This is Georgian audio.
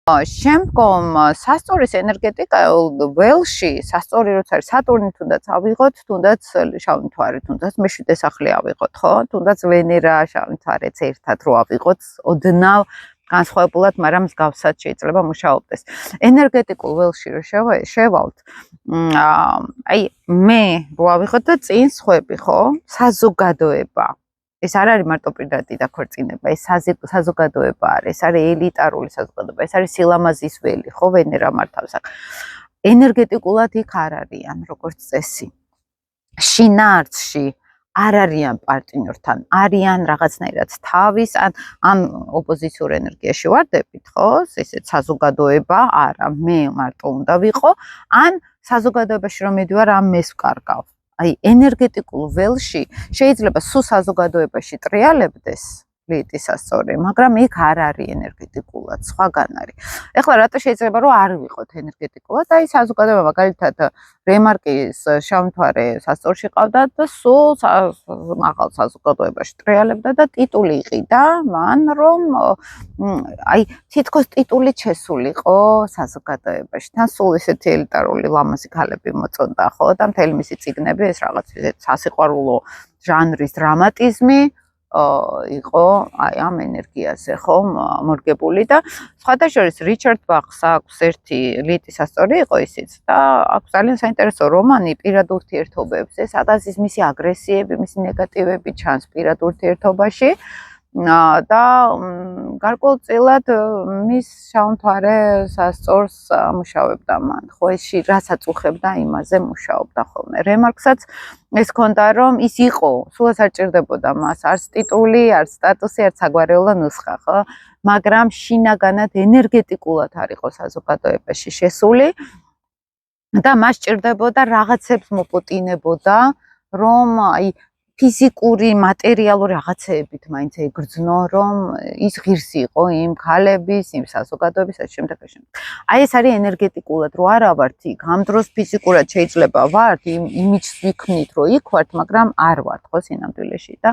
შემდგომ სასწორის ენერგეტიკულ ველში სასწორი როცა არის სატურნი თუნდაც ავიღოთ, თუნდაც შავი მთვარე, თუნდაც მეშვიდე სახლი ავიღოთ, ხო? თუნდაც ვენერა, შავი მთვარეც ერთად რო ავიღოთ, ოდნავ განსხვავებულად, მაგრამ მსგავსად შეიძლება მუშაობდეს. ენერგეტიკულ ველში რო შევალთ, აი მე რო ავიღოთ და წინ სხვები, ხო? საზოგადოება. ეს არ არის მარტო პირადი დაქორწინება, ეს საზოგადოება არის, ეს არის ელიტარული საზოგადოება, ეს არის სილამაზის ველი, ხო, ვენერა მართავს აქ. ენერგეტიკულად იქ არ არიან, როგორც წესი. შინაარსში არ არიან პარტნიორთან, არიან რაღაცნაირად თავის, ან ოპოზიციურ ენერგიაში ვარდებით, ხო? ესეც საზოგადოება, არა, მე მარტო უნდა ვიყო, ან საზოგადოებაში რომ მიდივარ, ამ მეს ვკარგავ. აი ენერგეტიკულ ველში შეიძლება სულ საზოგადოებაში ტრიალებდეს ლიტის სასწორი, მაგრამ იქ არ არის ენერგეტიკულად, სხვაგან არის. ეხლა რატო შეიძლება რომ არ ვიყოთ ენერგეტიკულად? აი საზოგადოება მაგალითად რემარკის შავი მთვარე სასწორში ყავდა და სულ მაღალ საზოგადოებაში ტრიალებდა და ტიტული იყიდა მან, რომ აი თითქოს ტიტულით შესულიყო საზოგადოებაში. თან სულ ესეთი ელიტარული ლამაზი ქალები მოწონდა, ხო? და მთელი მისი წიგნები ეს რაღაც სასიყვარულო ჟანრის დრამატიზმი იყო აი ამ ენერგიაზე, ხო, მორგებული და სხვადასხვა რიჩარდ ბახს აქვს ერთი ლიტის სასწორი იყო ისიც და აქვს ძალიან საინტერესო რომანი პირად ურთიერთობებზე, სადაც ის მისი აგრესიები, მისი ნეგატივები ჩანს პირად ურთიერთობაში და გარკვეულწილად მის შავ მთვარე სასწორს მუშაობდა მან, ხო, ეს რასაც უხებდა იმაზე მუშაობდა ხოლმე. რემარკსაც ეს ქონდა რომ ის იყო, სულაც არ ჭირდებოდა მას არც ტიტული, არც სტატუსი, არც საგვარეულო ნუსხა, ხო? მაგრამ შინაგანად ენერგეტიკულად არ იყო საზოგადოებაში შესული და მას ჭირდებოდა რაღაცებს მოპოტინებოდა, რომ აი ფიზიკური, მატერიალური რაღაცეებით მაინც ეგრძნო, რომ ის ღირსი იყო იმ ქალების, იმ საზოგადოების შემდეგ. აი ეს არის ენერგეტიკულად, რომ არა ვართ იქ, ამ დროს ფიზიკურად შეიძლება ვართ, იმ იმიჯს ვიქმნით, რომ იქ ვართ, მაგრამ არ ვართ, ხო, სინამდვილეში და